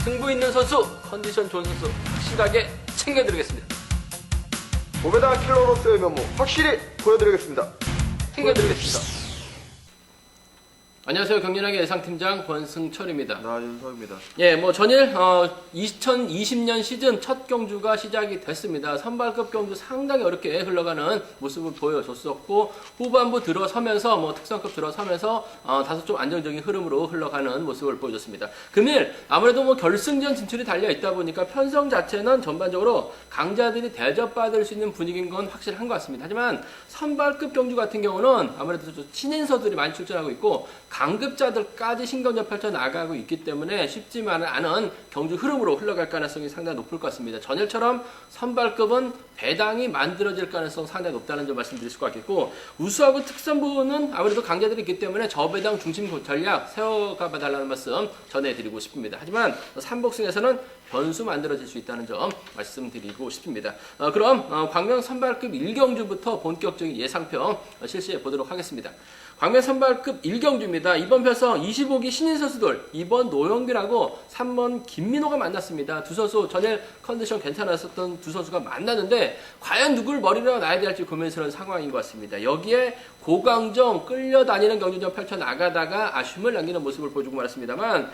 승부 있는 선수, 컨디션 좋은 선수 확실하게 챙겨드리겠습니다. 고배당 킬러로서의 면모 확실히 보여드리겠습니다. 챙겨드리겠습니다. 안녕하세요. 경륜하게 예상팀장 권승철입니다. 윤석입니다. 예, 전일 2020년 시즌 첫 경주가 시작이 됐습니다. 선발급 경주 상당히 어렵게 흘러가는 모습을 보여줬었고 후반부 들어서면서 특성급 들어서면서 다소 좀 안정적인 흐름으로 흘러가는 모습을 보여줬습니다. 금일 아무래도 결승전 진출이 달려 있다 보니까 편성 자체는 전반적으로 강자들이 대접받을 수 있는 분위기인 건 확실한 것 같습니다. 하지만 선발급 경주 같은 경우는 아무래도 좀 신인서들이 많이 출전하고 있고 강급자들까지 신경전 펼쳐 나가고 있기 때문에 쉽지만은 않은 경주 흐름으로 흘러갈 가능성이 상당히 높을 것 같습니다. 전일처럼 선발급은 배당이 만들어질 가능성 상당히 높다는 점 말씀드릴 수가 있겠고 우수하고 특선부는 아무래도 강자들이 있기 때문에 저배당 중심 전략 세워가 봐달라는 말씀 전해드리고 싶습니다. 하지만 삼복승에서는 변수 만들어질 수 있다는 점 말씀드리고 싶습니다. 그럼 광명 선발급 1경주부터 본격적인 예상평 실시해 보도록 하겠습니다. 광명 선발급 1경주입니다. 이번 편성 25기 신인 선수들 2번 노영규라고 3번 김민호가 만났습니다. 두 선수 전일 컨디션 괜찮았었던 두 선수가 만났는데 과연 누굴 머리로 놔야 될지 고민스러운 상황인 것 같습니다. 여기에 고강정 끌려다니는 경주전 펼쳐나가다가 아쉬움을 남기는 모습을 보여주고 말았습니다만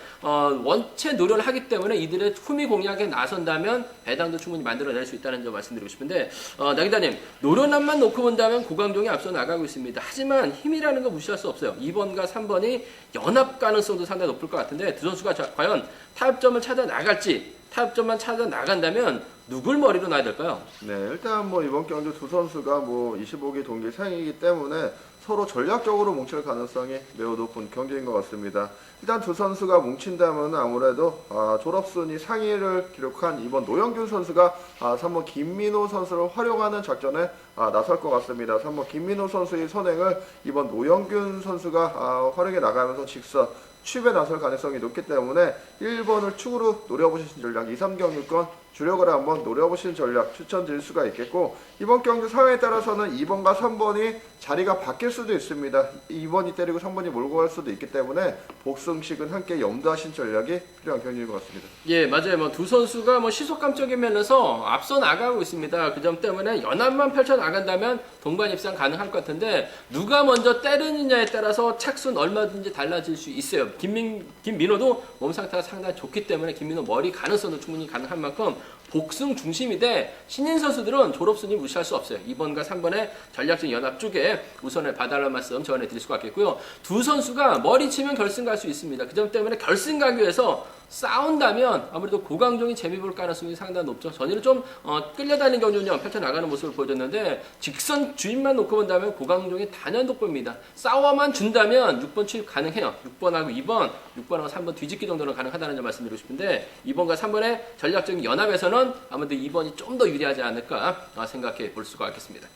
원체 노련을 하기 때문에 이들의 후미 공략에 나선다면 배당도 충분히 만들어낼 수 있다는 점 말씀드리고 싶은데 나 기자님 노련함만 놓고 본다면 고강정이 앞서 나가고 있습니다. 하지만 힘이라는 거 무시할 수 없어요. 2번과 3번이 연합 가능성도 상당히 높을 것 같은데 두 선수가 과연 타협점을 찾아 나갈지 타협점만 찾아 나간다면 누굴 머리로 놔야 될까요? 네, 일단 이번 경주 두 선수가 25기 동기 상이기 때문에 서로 전략적으로 뭉칠 가능성이 매우 높은 경기인 것 같습니다. 일단 두 선수가 뭉친다면 아무래도 졸업순위 상위를 기록한 이번 노영균 선수가 3번 김민호 선수를 활용하는 작전에 나설 것 같습니다. 3번 김민호 선수의 선행을 이번 노영균 선수가 활용해 나가면서 직선 취입에 나설 가능성이 높기 때문에 1번을 축으로 노려보신 전략 2, 3경유권 주력으로 한번 노려보신 전략 추천드릴 수가 있겠고 이번 경주 상황에 따라서는 2번과 3번이 자리가 바뀔 수도 있습니다. 2번이 때리고 3번이 몰고 갈 수도 있기 때문에 복승식은 함께 염두하신 전략이 필요한 경기인 것 같습니다. 예, 맞아요. 두 선수가 시속감적인 면에서 앞서 나가고 있습니다. 그 점 때문에 연합만 펼쳐 나간다면 동반 입상 가능할 것 같은데 누가 먼저 때리느냐에 따라서 착수는 얼마든지 달라질 수 있어요. 김민호도 몸 상태가 상당히 좋기 때문에 김민호 머리 가능성도 충분히 가능한 만큼 복승 중심인데 신인 선수들은 졸업순위 무시할 수 없어요. 2번과 3번의 전략적 연합 쪽에 우선을 봐달라는 말씀 전해드릴 수가 있겠고요. 두 선수가 머리 치면 결승 갈 수 있습니다. 그 점 때문에 결승 가기 위해서 싸운다면 아무래도 고강정이 재미 볼 가능성이 상당히 높죠. 전일은 좀 끌려다니는 경주는 펼쳐나가는 모습을 보여줬는데 직선 주인만 놓고 본다면 고강정이 단연 돋보입니다. 싸워만 준다면 6번 출입 가능해요. 6번하고 2번, 6번하고 3번 뒤집기 정도는 가능하다는 점 말씀드리고 싶은데 2번과 3번의 전략적인 연합에서는 아무래도 2번이 좀 더 유리하지 않을까 생각해 볼 수가 있겠습니다.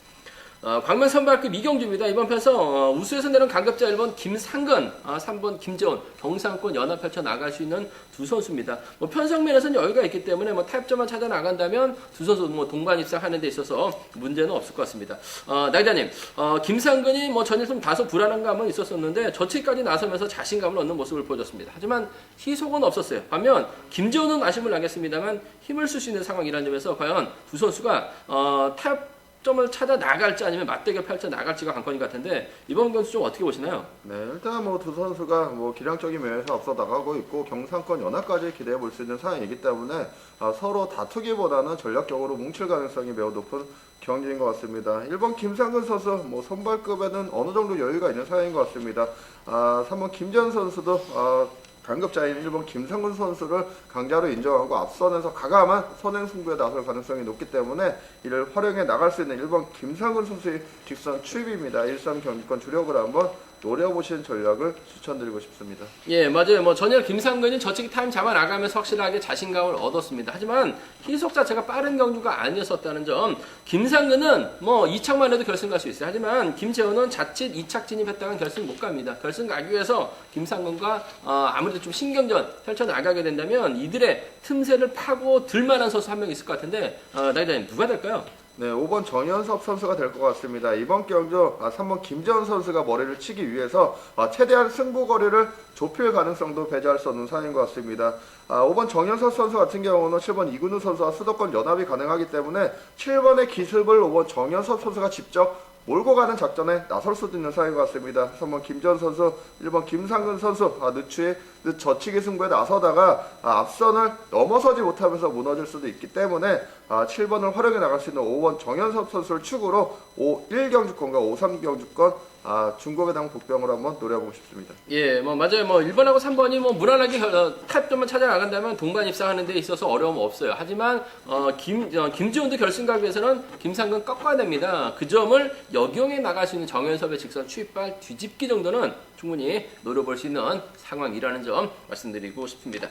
광명 선발급 2경주입니다. 이번 편서 우수에서 내는 강급자 1번 김상근, 3번 김재원, 경상권 연합 펼쳐 나갈 수 있는 두 선수입니다. 편성면에서는 여유가 있기 때문에 타협점만 찾아 나간다면 두 선수 동반 입상하는 데 있어서 문제는 없을 것 같습니다. 나 기자님, 김상근이 전일 좀 다소 불안한 감은 있었었는데 저치까지 나서면서 자신감을 얻는 모습을 보여줬습니다. 하지만 희속은 없었어요. 반면 김재원은 아쉬움을 남겼습니다만 힘을 쓸 수 있는 상황이라는 점에서 과연 두 선수가 타협점을 찾아 나갈지 아니면 맞대결 펼쳐 나갈지가 관건인 것 같은데 이번 경주 좀 어떻게 보시나요? 네, 일단 두 선수가 기량적인 면에서 앞서 나가고 있고 경상권 연합까지 기대해 볼 수 있는 상황이기 때문에 서로 다투기보다는 전략적으로 뭉칠 가능성이 매우 높은 경기인 것 같습니다. 1번 김상근 선수 선발급에는 어느 정도 여유가 있는 상황인 것 같습니다. 3번 김재현 선수도 강급자인 1번 김상근 선수를 강자로 인정하고 앞선에서 과감한 선행 승부에 나설 가능성이 높기 때문에 이를 활용해 나갈 수 있는 1번 김상근 선수의 직선 추입입니다. 1-3 경기권 주력으로 한번 노려보시는 전략을 추천드리고 싶습니다. 예, 맞아요. 전일 김상근이 저치기 타임 잡아 나가면서 확실하게 자신감을 얻었습니다. 하지만 희속 자체가 빠른 경주가 아니었었다는 점. 김상근은 2착만 해도 결승 갈 수 있어요. 하지만 김재원은 자칫 2착 진입했다간 결승 못 갑니다. 결승 가기 위해서 김상근과 아무래도 좀 신경전 펼쳐 나가게 된다면 이들의 틈새를 파고 들만한 선수 한 명 있을 것 같은데 나 기자님 누가 될까요? 네, 5번 정현섭 선수가 될 것 같습니다. 이번 경주 3번 김재원 선수가 머리를 치기 위해서 최대한 승부 거리를 좁힐 가능성도 배제할 수 없는 상황인 것 같습니다. 5번 정현섭 선수 같은 경우는 7번 이근우 선수와 수도권 연합이 가능하기 때문에 7번의 기습을 5번 정현섭 선수가 직접 몰고 가는 작전에 나설 수도 있는 상황인 것 같습니다. 3번 김재원 선수, 1번 김상근 선수 늦 저치기 승부에 나서다가 앞선을 넘어서지 못하면서 무너질 수도 있기 때문에 7번을 활용해 나갈 수 있는 5번 정현섭 선수를 축으로 1경주권과 5-3경주권 중국의 복병으로 한번 노려보고 싶습니다. 예, 뭐 맞아요. 뭐 1번하고 3번이 뭐 무난하게 타협점만 찾아 나간다면 동반 입상하는 데 있어서 어려움 없어요. 하지만 김지훈도 결승 가기 위해서는 김상근 꺾어야 됩니다. 그 점을 역용해 나갈 수 있는 정현섭의 직선 추입발 뒤집기 정도는 충분히 노려볼 수 있는 상황이라는 점 말씀드리고 싶습니다.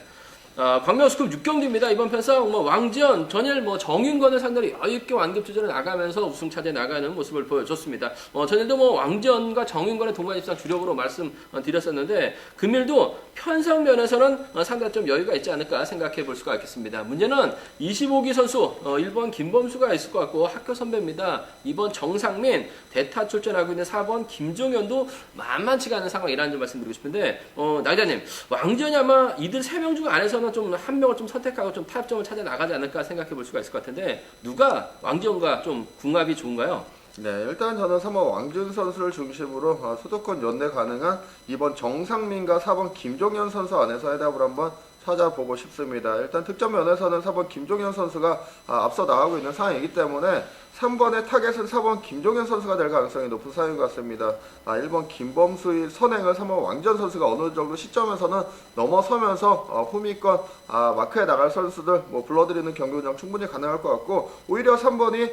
광명스컵 6경기입니다. 이번 편성 왕지연, 전일 정윤건을 상대로 여유있게 완급주전을 나가면서 우승 차지해 나가는 모습을 보여줬습니다. 전일도 왕지연과 정윤건의 동반 입상 주력으로 말씀드렸었는데 금일도 편성 면에서는 상당히 좀 여유가 있지 않을까 생각해 볼 수가 있겠습니다. 문제는 25기 선수 1번 김범수가 있을 것 같고 학교 선배입니다. 2번 정상민, 대타 출전하고 있는 4번 김종현도 만만치가 않은 상황이라는 점 말씀드리고 싶은데 나기자님, 왕지연이 아마 이들 3명 중 안에서는 좀 한 명을 좀 선택하고 좀 타협점을 찾아 나가지 않을까 생각해 볼 수가 있을 것 같은데 누가 왕지연과 좀 궁합이 좋은가요? 네, 일단 저는 3번 왕준 선수를 중심으로 수도권 연내 가능한 2번 정상민과 4번 김종현 선수 안에서 해답을 한번 찾아보고 싶습니다. 일단 득점 면에서는 4번 김종현 선수가 앞서 나가고 있는 상황이기 때문에 3번의 타겟은 4번 김종현 선수가 될 가능성이 높은 상황인 것 같습니다. 1번 김범수의 선행을 3번 왕전 선수가 어느 정도 시점에서는 넘어서면서 후미권 마크에 나갈 선수들 불러들이는 경기 운영 충분히 가능할 것 같고, 오히려 3번이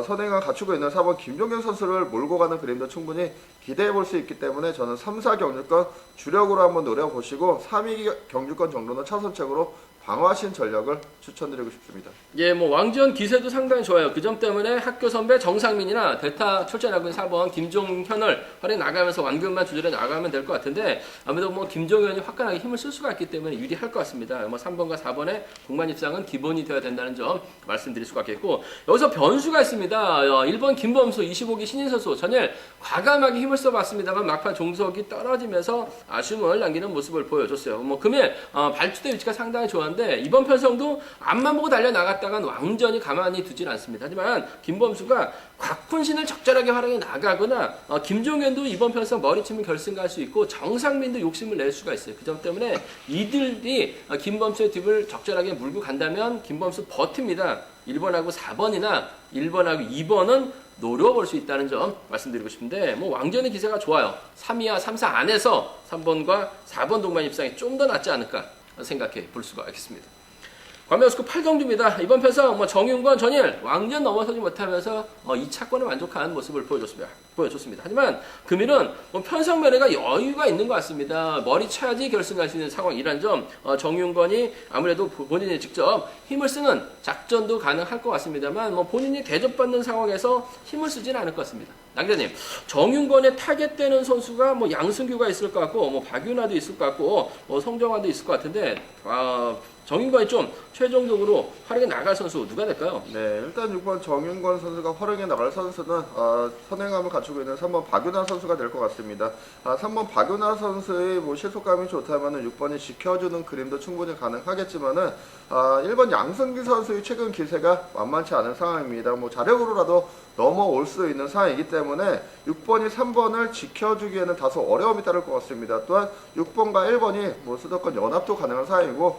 선행을 갖추고 있는 4번 김종현 선수를 몰고 가는 그림도 충분히 기대해 볼 수 있기 때문에 저는 3, 4 경주권 주력으로 한번 노려보시고 3, 2 경주권 정도는 차선책으로 방어하신 전략을 추천드리고 싶습니다. 예, 왕지연 기세도 상당히 좋아요. 그 점 때문에 학교 선배 정상민이나 대타 출전하고 있는 4번 김종현을 활용해 나가면서 완급만 조절해 나가면 될 것 같은데 아무래도 김종현이 화끈하게 힘을 쓸 수가 있기 때문에 유리할 것 같습니다. 3번과 4번의 동반 입상은 기본이 되어야 된다는 점 말씀드릴 수가 있겠고, 여기서 변수가 있습니다. 1번 김범수 25기 신인 선수 전일 과감하게 힘을 써봤습니다만 막판 종속이 떨어지면서 아쉬움을 남기는 모습을 보여줬어요. 금일 발주대 위치가 상당히 좋았는데 이번 편성도 앞만 보고 달려 나갔다간 왕전이 가만히 두질 않습니다. 하지만 김범수가 곽훈신을 적절하게 활용해 나가거나 김종현도 이번 편성 머리치면 결승 갈 수 있고 정상민도 욕심을 낼 수가 있어요. 그 점 때문에 이들이 김범수의 뒷을 적절하게 물고 간다면 김범수 버팁니다. 1번하고 4번이나 1번하고 2번은 노려볼 수 있다는 점 말씀드리고 싶은데 왕전의 기세가 좋아요. 3위와 3사 안에서 3번과 4번 동반 입상이 좀 더 낫지 않을까 생각해 볼 수가 있겠습니다. 광명스컵 8경주입니다. 이번 편성 정윤건 전일 왕전 넘어서지 못하면서 2차권을 만족한 모습을 보여줬습니다. 하지만 금일은 편성 면에가 여유가 있는 것 같습니다. 머리 쳐야지 결승 갈 수 있는 상황이란 점, 정윤건이 아무래도 본인이 직접 힘을 쓰는 작전도 가능할 것 같습니다만 본인이 대접받는 상황에서 힘을 쓰지는 않을 것 같습니다. 남기자님, 정윤건의 타겟되는 선수가 양승규가 있을 것 같고 박윤아도 있을 것 같고 성정환도 있을 것 같은데 정윤건이 좀 최종적으로 활용해 나갈 선수 누가 될까요? 네, 일단 6번 정윤건 선수가 활용해 나갈 선수는 선행함을 갖추고 있는 3번 박윤아 선수가 될 것 같습니다. 3번 박윤아 선수의 실속감이 좋다면 6번이 지켜주는 그림도 충분히 가능하겠지만은 1번 양승기 선수의 최근 기세가 만만치 않은 상황입니다. 자력으로라도 넘어올 수 있는 상황이기 때문에 6번이 3번을 지켜주기에는 다소 어려움이 따를 것 같습니다. 또한 6번과 1번이 수도권 연합도 가능한 상황이고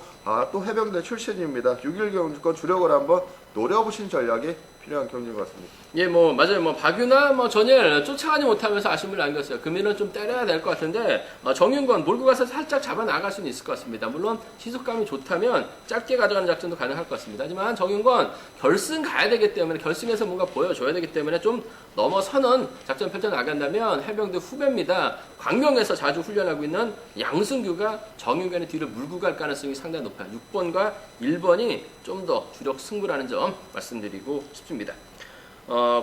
또 해병대 출신입니다. 6.1 경주권 주력을 한번 노려보신 전략이 필요한 경기인 것 같습니다. 예, 맞아요. 박윤아, 전일 쫓아가지 못하면서 아쉬움을 남겼어요. 금일은 좀 때려야 될 것 같은데, 정윤건 몰고 가서 살짝 잡아 나갈 수는 있을 것 같습니다. 물론, 시속감이 좋다면 짧게 가져가는 작전도 가능할 것 같습니다. 하지만 정윤건 결승 가야 되기 때문에, 결승에서 뭔가 보여줘야 되기 때문에 좀 넘어서는 작전 펼쳐 나간다면 해병대 후배입니다. 광명에서 자주 훈련하고 있는 양승규가 정윤건의 뒤를 물고 갈 가능성이 상당히 높아요. 6번과 1번이 좀 더 주력 승부라는 점 말씀드리고 싶습니다.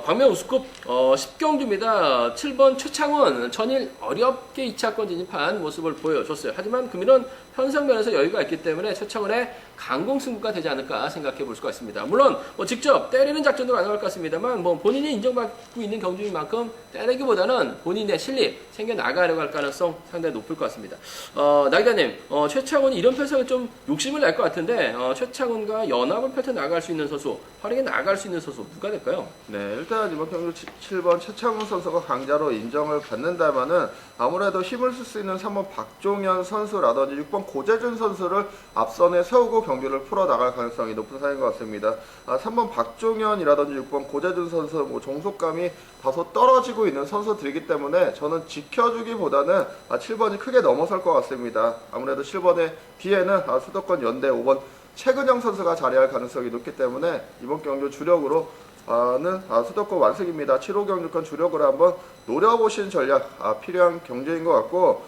광명 우스컵 10경주입니다. 7번 최창원 전일 어렵게 2차권 진입한 모습을 보여줬어요. 하지만 금일은 편성면에서 여유가 있기 때문에 최창원의 강공 승부가 되지 않을까 생각해 볼 수가 있습니다. 물론 뭐 직접 때리는 작전도 가능할 것 같습니다만 뭐 본인이 인정받고 있는 경주인 만큼 때리기보다는 본인의 실력 생겨 나가려고 할 가능성 상당히 높을 것 같습니다. 나기자님, 최창원이 이런 편성에 좀 욕심을 낼 것 같은데 최창원과 연합을 펼쳐 나갈 수 있는 선수, 활용해 나갈 수 있는 선수 누가 될까요? 네, 일단 이번 경주 7번 최창훈 선수가 강자로 인정을 받는다면은 아무래도 힘을 쓸 수 있는 3번 박종현 선수라든지 6번 고재준 선수를 앞선에 세우고 경기를 풀어 나갈 가능성이 높은 상인 것 같습니다. 3번 박종현이라든지 6번 고재준 선수 뭐 종속감이 다소 떨어지고 있는 선수들이기 때문에 저는 지켜주기보다는 7번이 크게 넘어설 것 같습니다. 아무래도 7번의 뒤에는 수도권 연대 5번 최근영 선수가 자리할 가능성이 높기 때문에 이번 경주 주력으로 는 수도권 완승입니다. 7호 경주권 주력으로 한번 노려보신 전략 필요한 경주인 것 같고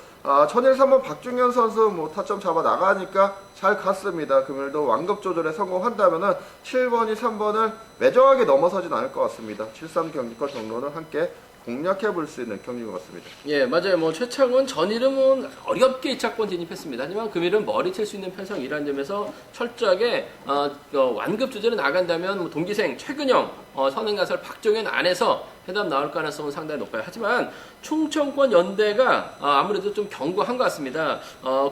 전일 3번 박중현 선수 뭐 타점 잡아 나가니까 잘 갔습니다. 금일도 완급 조절에 성공한다면은 7번이 3번을 매정하게 넘어서진 않을 것 같습니다. 7-3 경기권 정로는 함께 공략해 볼 수 있는 경기인 것 같습니다. 예, 맞아요. 뭐 최창원 전일은 어렵게 2차권 진입했습니다. 하지만 금일은 머리칠 수 있는 편성이라는 점에서 철저하게 완급 조절에 나간다면 뭐 동기생 최근영, 선행가설 박종현 안에서 해답 나올 가능성은 상당히 높아요. 하지만 충청권 연대가 아무래도 좀 견고한 것 같습니다.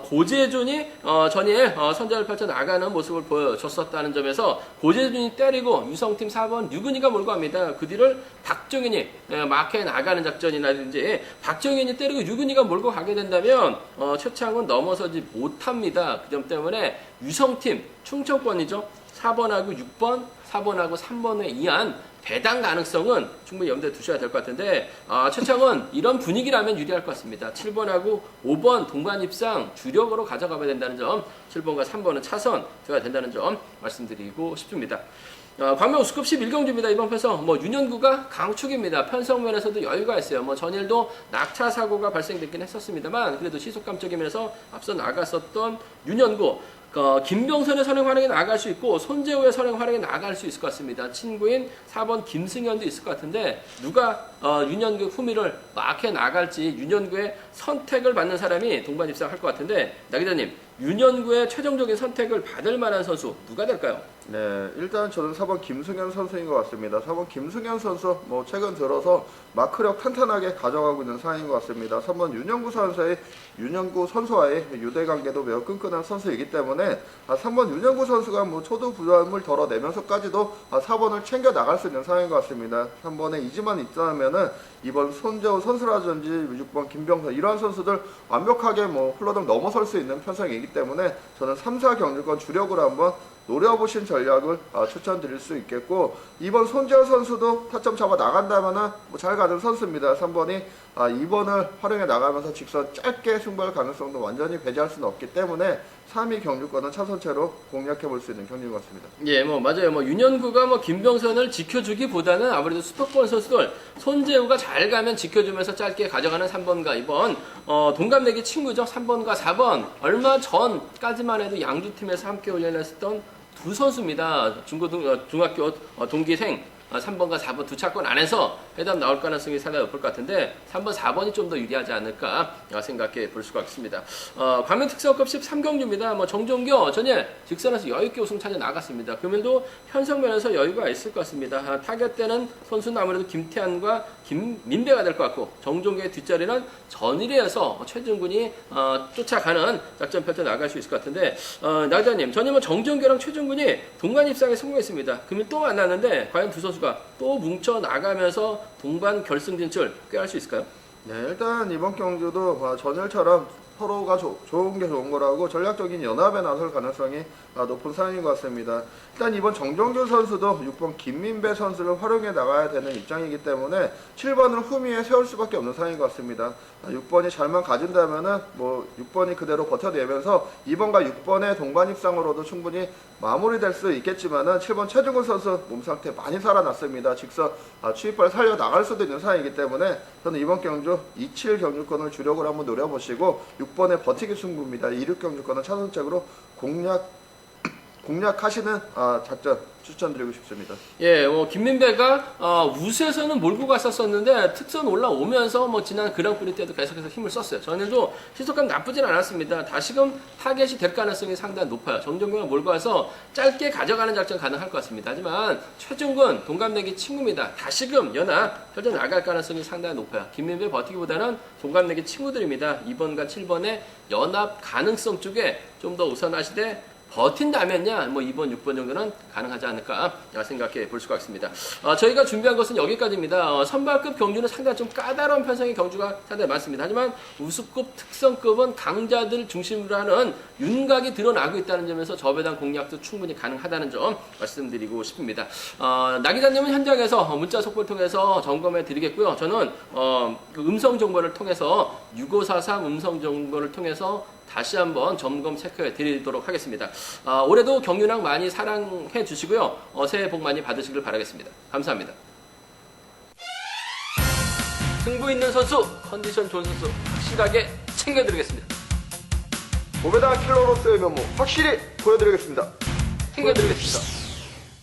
고재준이 전일 선전을 펼쳐 나가는 모습을 보여줬었다는 점에서 고재준이 때리고 유성팀 4번 류근이가 몰고 갑니다. 그 뒤를 박종현이 마크에 나가는 작전이라든지 박종현이 때리고 류근이가 몰고 가게 된다면 최창은 넘어서지 못합니다. 그 점 때문에 유성팀 충청권이죠. 4번하고 6번, 4번하고 3번에 의한 배당 가능성은 충분히 염두에 두셔야 될 것 같은데 최창은 이런 분위기라면 유리할 것 같습니다. 7번하고 5번 동반 입상 주력으로 가져가야 된다는 점, 7번과 3번은 차선 되어야 된다는 점 말씀드리고 싶습니다. 광명 우스컵 11경주입니다. 이번 편성 윤현구가 강축입니다. 편성면에서도 여유가 있어요. 전일도 낙차 사고가 발생됐긴 했었습니다만 그래도 시속감적이면서 앞서 나갔었던 윤현구 김병선의 선행 활약에 나갈 수 있고 손재호의 선행 활약에 나갈 수 있을 것 같습니다. 친구인 4번 김승현도 있을 것 같은데 누가 윤현구 후미를 막해 나갈지 윤현구의 선택을 받는 사람이 동반 입상할 것 같은데 나 기자님, 윤현구의 최종적인 선택을 받을 만한 선수 누가 될까요? 네, 일단 저는 4번 김승현 선수인 것 같습니다. 4번 김승현 선수 최근 들어서 마크력 탄탄하게 가져가고 있는 상황인 것 같습니다. 3번 윤현구 선수와의 유대 관계도 매우 끈끈한 선수이기 때문에 3번 윤현구 선수가 초두 부담을 덜어내면서까지도 4번을 챙겨 나갈 수 있는 상황인 것 같습니다. 3번에 이지만 있다면은 이번 손재호 선수라든지 6번 김병선 이러한 선수들 완벽하게 홀러덩 넘어설 수 있는 편성이기 때문에 저는 3-4 경주권 주력으로 한번 노려보신 전략을 추천드릴 수 있겠고, 이번 손재호 선수도 타점 잡아 나간다면 잘 가는 선수입니다. 3번이 2번을 활용해 나가면서 직선 짧게 승부할 가능성도 완전히 배제할 수는 없기 때문에 3위 경주권은 차선체로 공략해 볼 수 있는 경기인 것 같습니다. 예, 맞아요. 윤현구가 김병선을 지켜주기보다는 아무래도 수도권 선수들 손재우가 잘 가면 지켜주면서 짧게 가져가는 3번과 2번 동갑내기 친구죠. 3번과 4번 얼마 전까지만 해도 양주팀에서 함께 훈련했었던 두 선수입니다. 중학교 동기생 3번과 4번 두 차권 안에서 해답 나올 가능성이 상당히 높을 것 같은데 3번, 4번이 좀 더 유리하지 않을까 생각해 볼 수가 있습니다. 광명 특성급 13경주입니다. 정종교 전일 직선에서 여유있게 우승 차지 나갔습니다. 금일도 편성면에서 여유가 있을 것 같습니다. 타겟 때는 선수는 아무래도 김태환과 김민배가 될 것 같고 정종교의 뒷자리는 전일에서 최준군이 쫓아가는 작전 펼쳐 나갈 수 있을 것 같은데 나기자님, 전일은 정종교랑 최준군이 동반 입상에 성공했습니다. 금일 또 만났는데 과연 두 선수가 또 뭉쳐 나가면서 동반 결승 진출 꾀할 수 있을까요? 네, 일단 이번 경주도 전일처럼 서로가 좋은 게 좋은 거라고 전략적인 연합에 나설 가능성이 높은 상황인 것 같습니다. 일단 이번 정종규 선수도 6번 김민배 선수를 활용해 나가야 되는 입장이기 때문에 7번을 후미에 세울 수밖에 없는 상황인 것 같습니다. 6번이 잘만 가진다면은 6번이 그대로 버텨내면서 2번과 6번의 동반 입상으로도 충분히 마무리될 수 있겠지만은 7번 최중근 선수 몸 상태 많이 살아났습니다. 직선 추입발 살려 나갈 수도 있는 상황이기 때문에 저는 이번 경주 27 경주권을 주력으로 한번 노려보시고 6번의 버티기 승부입니다. 26 경주권은 차선책으로 공략하시는 작전 추천드리고 싶습니다. 예, 김민배가 우수에서는 몰고 갔었었는데 특선 올라오면서 지난 그랑프리 때도 계속해서 힘을 썼어요. 전에도 시속감 나쁘진 않았습니다. 다시금 타겟이 될 가능성이 상당히 높아요. 정정경을 몰고 와서 짧게 가져가는 작전 가능할 것 같습니다. 하지만 최종근 동갑내기 친구입니다. 다시금 연합 혈전 나갈 가능성이 상당히 높아요. 김민배 버티기보다는 동갑내기 친구들입니다. 2번과 7번의 연합 가능성 쪽에 좀 더 우선하시되 버틴다면야 2번, 6번 정도는 가능하지 않을까 생각해 볼 수가 있습니다. 저희가 준비한 것은 여기까지입니다. 선발급 경주는 상당히 좀 까다로운 편성의 경주가 상당히 많습니다. 하지만 우수급, 특성급은 강자들 중심으로 하는 윤곽이 드러나고 있다는 점에서 저배당 공략도 충분히 가능하다는 점 말씀드리고 싶습니다. 나 기자님은 현장에서 문자 속보를 통해서 점검해 드리겠고요. 저는 그 음성 정보를 통해서 6543 음성 정보를 통해서 다시 한번 점검 체크해 드리도록 하겠습니다. 올해도 경륜왕 많이 사랑해 주시고요. 새해 복 많이 받으시길 바라겠습니다. 감사합니다. 승부 있는 선수, 컨디션 좋은 선수 확실하게 챙겨드리겠습니다. 오베다 킬러로서의 면모 확실히 보여드리겠습니다. 챙겨드리겠습니다.